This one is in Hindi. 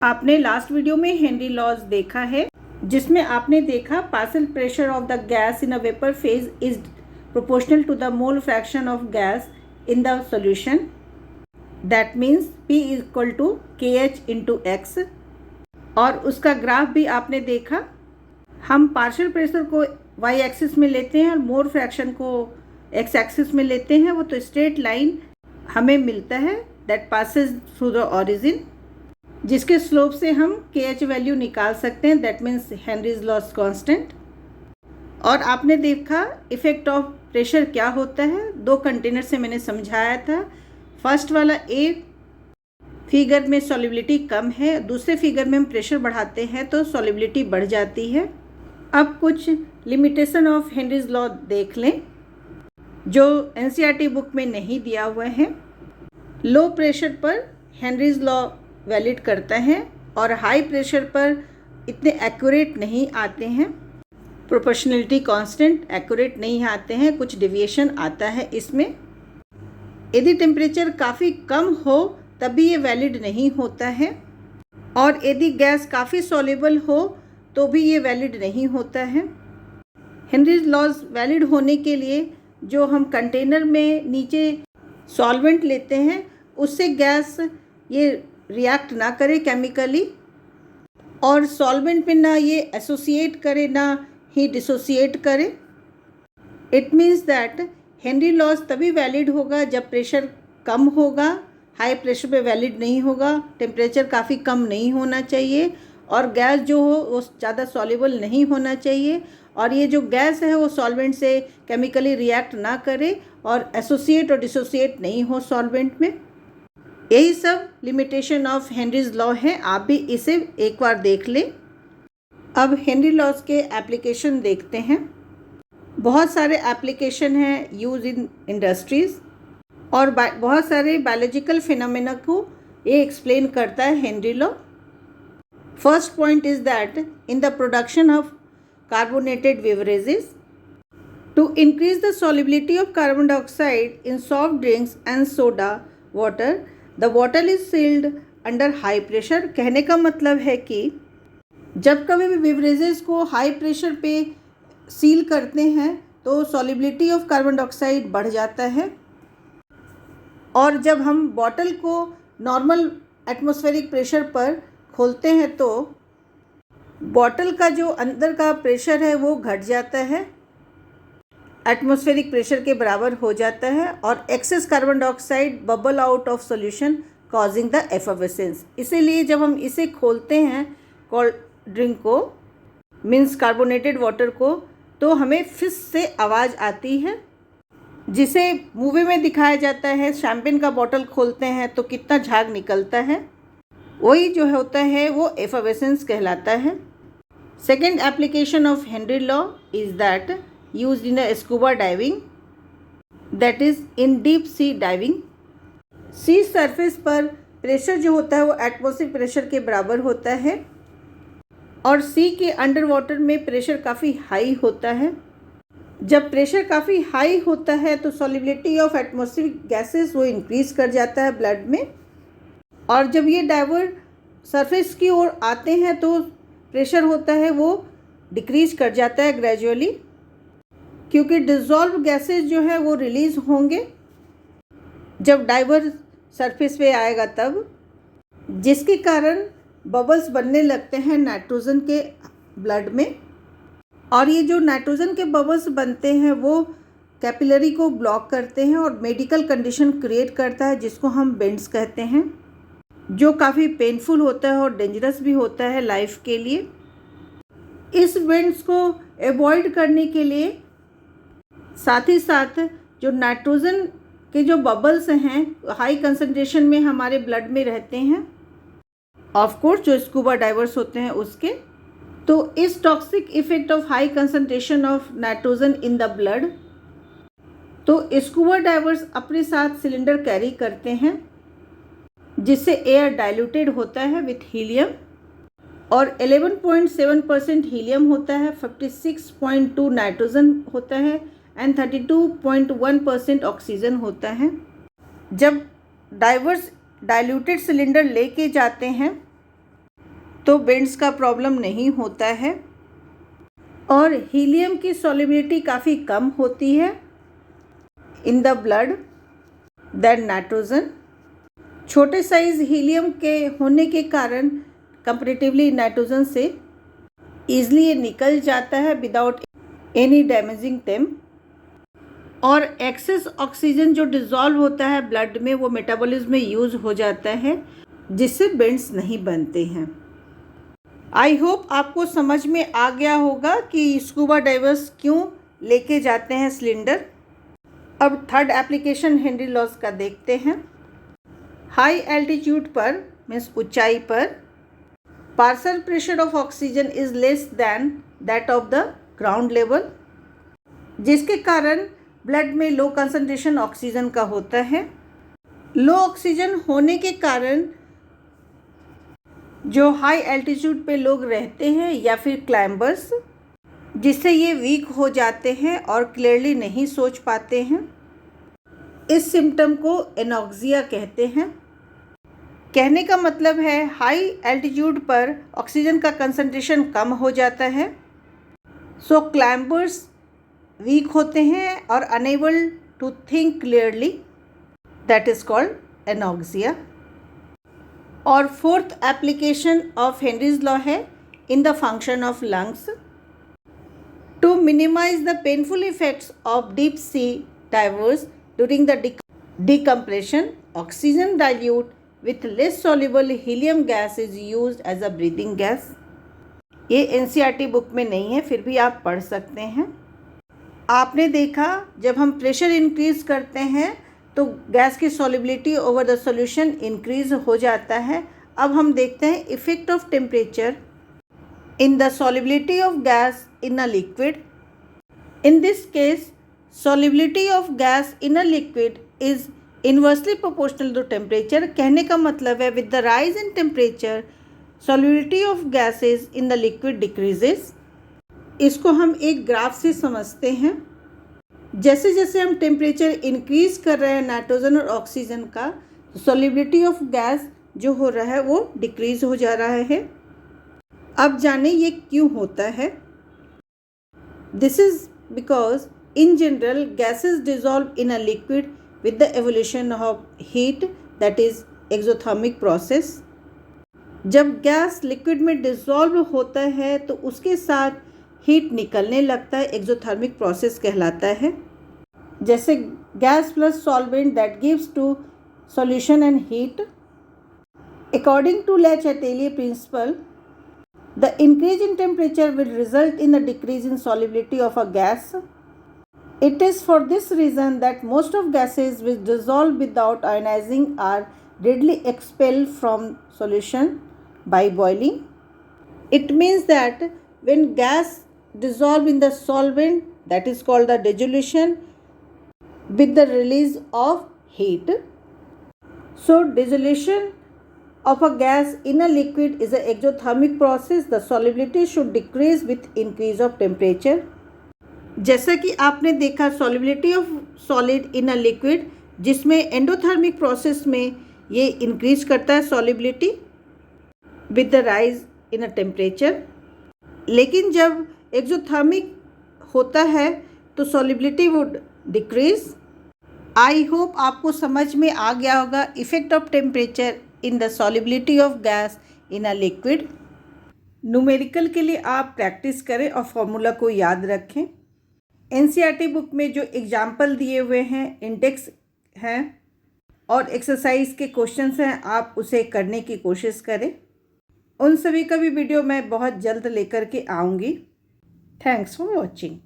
आपने लास्ट वीडियो में हेनरी लॉज देखा है, जिसमें आपने देखा partial pressure of the gas in a vapour phase is proportional to the mole fraction of gas in the solution. That means P is equal to KH into X। और उसका ग्राफ भी आपने देखा। हम पार्शियल प्रेशर को Y एक्सिस में लेते हैं और मोल फ्रैक्शन को X एक्सिस में लेते हैं। वो तो स्ट्रेट लाइन हमें मिलता है that Passage through the origin, जिसके स्लोप से हम KH वैल्यू निकाल सकते हैं। That means Henrys loss constant. और आपने देखा इफेक्ट ऑफ प्रेशर क्या होता है। दो कंटेनर से मैंने समझाया था। फर्स्ट वाला A फिगर में सॉल्युबिलिटी कम है, दूसरे फिगर में हम प्रेशर बढ़ाते हैं तो सॉल्युबिलिटी बढ़ जाती है। अब कुछ लिमिटेशन ऑफ हेनरीज लॉ देख लें जो NCERT बुक में नहीं दिया हुआ है। लो प्रेशर पर हेनरीज लॉ वैलिड करता है और हाई प्रेशर पर इतने एक्यूरेट नहीं आते हैं। प्रोपोर्शनलिटी कांस्टेंट एक्यूरेट नहीं आते हैं, कुछ डेविएशन आता है इसमें। यदि टेम्परेचर काफ़ी कम हो तभी ये वैलिड नहीं होता है, और यदि गैस काफ़ी सॉल्युबल हो तो भी ये वैलिड नहीं होता है। हेनरीज लॉज वैलिड होने के लिए जो हम कंटेनर में नीचे सॉल्वेंट लेते हैं उससे गैस ये रिएक्ट ना करे केमिकली, और सॉल्वेंट में ना ये एसोसिएट करे ना ही डिसोसिएट करे। It means that Henry laws तभी वैलिड होगा जब प्रेशर कम होगा, हाई प्रेशर पे वैलिड नहीं होगा। टेम्परेचर काफ़ी कम नहीं होना चाहिए और गैस जो हो वो ज़्यादा सॉल्युबल नहीं होना चाहिए, और ये जो गैस है वो सॉल्वेंट से केमिकली रिएक्ट ना करे और एसोसिएट और डिसोसिएट नहीं हो सॉल्वेंट में। यही सब लिमिटेशन ऑफ हेनरीज लॉ है। आप भी इसे एक बार देख लें। अब हेनरी लॉज के एप्लीकेशन देखते हैं। बहुत सारे एप्लीकेशन हैं यूज इन इंडस्ट्रीज़, और बहुत सारे बायोलॉजिकल फिनोमेना को ये एक्सप्लेन करता है Henry law. First point is that in the production of carbonated beverages to increase the solubility of carbon dioxide in soft drinks and soda water, the bottle is sealed under high pressure। कहने का मतलब है कि जब कभी भी बेवरेजेस को हाई प्रेशर पे सील करते हैं तो सॉल्युबिलिटी ऑफ कार्बन डाइऑक्साइड बढ़ जाता है, और जब हम बॉटल को नॉर्मल एटमॉस्फेरिक प्रेशर पर खोलते हैं तो बॉटल का जो अंदर का प्रेशर है वो घट जाता है, एटमॉस्फेरिक प्रेशर के बराबर हो जाता है, और excess carbon dioxide bubble out of solution causing the effervescence. इसीलिए जब हम इसे खोलते हैं कोल्ड ड्रिंक को, मीन्स कार्बोनेटेड वाटर को, तो हमें फिस से आवाज़ आती है, जिसे मूवी में दिखाया जाता है। शैम्पेन का बॉटल खोलते हैं तो कितना झाग निकलता है, वही जो होता है वो एफर्वेसेंस कहलाता है। Second application of Henry law is that used in a scuba diving, that is in deep sea diving। Sea surface पर प्रेशर जो होता है वो एटमॉस्फेरिक प्रेशर के बराबर होता है, और सी के अंडर वाटर में प्रेशर काफ़ी हाई होता है। जब प्रेशर काफ़ी हाई होता है तो सॉल्युबिलिटी ऑफ एटमॉस्फेरिक गैसेस वो इंक्रीज़ कर जाता है ब्लड में, और जब ये डाइवर सरफेस की ओर आते हैं तो प्रेशर होता है वो डिक्रीज कर जाता है ग्रेजुअली, क्योंकि डिज़ोल्व गैसेस जो है वो रिलीज़ होंगे जब डाइवर सरफेस पे आएगा तब, जिसके कारण बबल्स बनने लगते हैं नाइट्रोजन के ब्लड में। और ये जो नाइट्रोजन के बबल्स बनते हैं वो कैपिलरी को ब्लॉक करते हैं और मेडिकल कंडीशन क्रिएट करता है जिसको हम बेंड्स कहते हैं, जो काफ़ी पेनफुल होता है और डेंजरस भी होता है लाइफ के लिए। इस बेंड्स को अवॉइड करने के लिए साथ ही साथ जो नाइट्रोजन के जो बबल्स हैं हाई कंसंट्रेशन में हमारे ब्लड में रहते हैं, ऑफ कोर्स जो स्कूबा डाइवर्स होते हैं उसके, तो इस toxic effect of high concentration of nitrogen in the blood, तो स्कूबा डाइवर्स अपने साथ सिलेंडर कैरी करते हैं जिससे एयर डाइल्यूटेड होता है विथ हीलियम, और 11.7% हीलियम होता है, 56.2 नाइट्रोजन होता है एंड 32.1% ऑक्सीजन होता है। जब डाइवर्स डाइल्यूटेड सिलेंडर लेके जाते हैं तो बेंड्स का प्रॉब्लम नहीं होता है। और हीलियम की सॉल्युबिलिटी काफ़ी कम होती है in the blood then nitrogen. छोटे साइज हीलियम के होने के कारण कंपैरेटिवली नाइट्रोजन से ईजिली ये निकल जाता है विदाउट एनी डैमेजिंग देम। और एक्सेस ऑक्सीजन जो डिज़ोल्व होता है ब्लड में वो मेटाबॉलिज्म में यूज़ हो जाता है, जिससे बेंड्स नहीं बनते हैं। आई होप आपको समझ में आ गया होगा कि स्कूबा डाइवर्स क्यों लेके जाते हैं सिलेंडर। अब थर्ड एप्लीकेशन हेनरी लॉज का देखते हैं। हाई एल्टीट्यूड पर मीन्स ऊंचाई पर partial pressure of oxygen is less than that of the ground level, जिसके कारण ब्लड में लो कंसंट्रेशन ऑक्सीजन का होता है। लो ऑक्सीजन होने के कारण जो हाई एल्टीट्यूड पे लोग रहते हैं या फिर क्लाइंबर्स, जिससे ये वीक हो जाते हैं और क्लियरली नहीं सोच पाते हैं। इस सिम्टम को एनॉक्सिया कहते हैं। कहने का मतलब है हाई एल्टीट्यूड पर ऑक्सीजन का कंसंट्रेशन कम हो जाता है, सो क्लाइंबर्स वीक होते हैं और unable to think clearly, that is called anoxia. और fourth application of Henry's law है in the function of lungs. To minimize the painful effects of deep sea divers during the decompression, oxygen dilute with less soluble helium gas is used as a breathing gas। ये NCERT बुक में नहीं है, फिर भी आप पढ़ सकते हैं। आपने देखा जब हम प्रेशर इंक्रीज करते हैं तो गैस की solubility over the solution increase हो जाता है। अब हम देखते हैं effect of temperature in the solubility of gas in a liquid. In this case solubility of gas in a liquid is inversely proportional to temperature। कहने का मतलब है with the rise in temperature solubility of gases in the liquid decreases। इसको हम एक ग्राफ से समझते हैं। जैसे जैसे हम टेम्परेचर इंक्रीज कर रहे हैं नाइट्रोजन और ऑक्सीजन का, तो solubility of gas जो हो रहा है वो डिक्रीज हो जा रहा है। अब जाने ये क्यों होता है। This is because in general gases dissolve in a liquid with the evolution of heat, that is exothermic process। जब गैस लिक्विड में डिसॉल्व होता है तो उसके साथ हीट निकलने लगता है, एक्सोथर्मिक प्रोसेस कहलाता है। जैसे gas plus solvent that gives to solution and heat. According to Le Chatelier principle, the increase in temperature will result in the decrease in solubility of a gas. It is for this reason that most of gases which dissolve without ionizing are readily expelled from solution by boiling। It means that when gas dissolve in the solvent, that is called the dissolution with the release of heat। So dissolution of a gas in a liquid is an exothermic process। The solubility should decrease with increase of temperature। जैसा कि आपने देखा solubility of solid in a liquid, जिसमें एंडोथर्मिक प्रोसेस में ये इंक्रीज करता है solubility with the rise in a temperature. लेकिन जब एक्सोथर्मिक होता है तो solubility would decrease. I hope आपको समझ में आ गया होगा effect of temperature in the solubility of gas in a liquid. Numerical के लिए आप प्रैक्टिस करें और फॉर्मूला को याद रखें। NCERT बुक में जो एग्जाम्पल दिए हुए हैं इंडेक्स हैं और एक्सरसाइज के क्वेश्चंस हैं, आप उसे करने की कोशिश करें। उन सभी का भी वीडियो मैं बहुत जल्द लेकर के आऊँगी। Thanks for watching.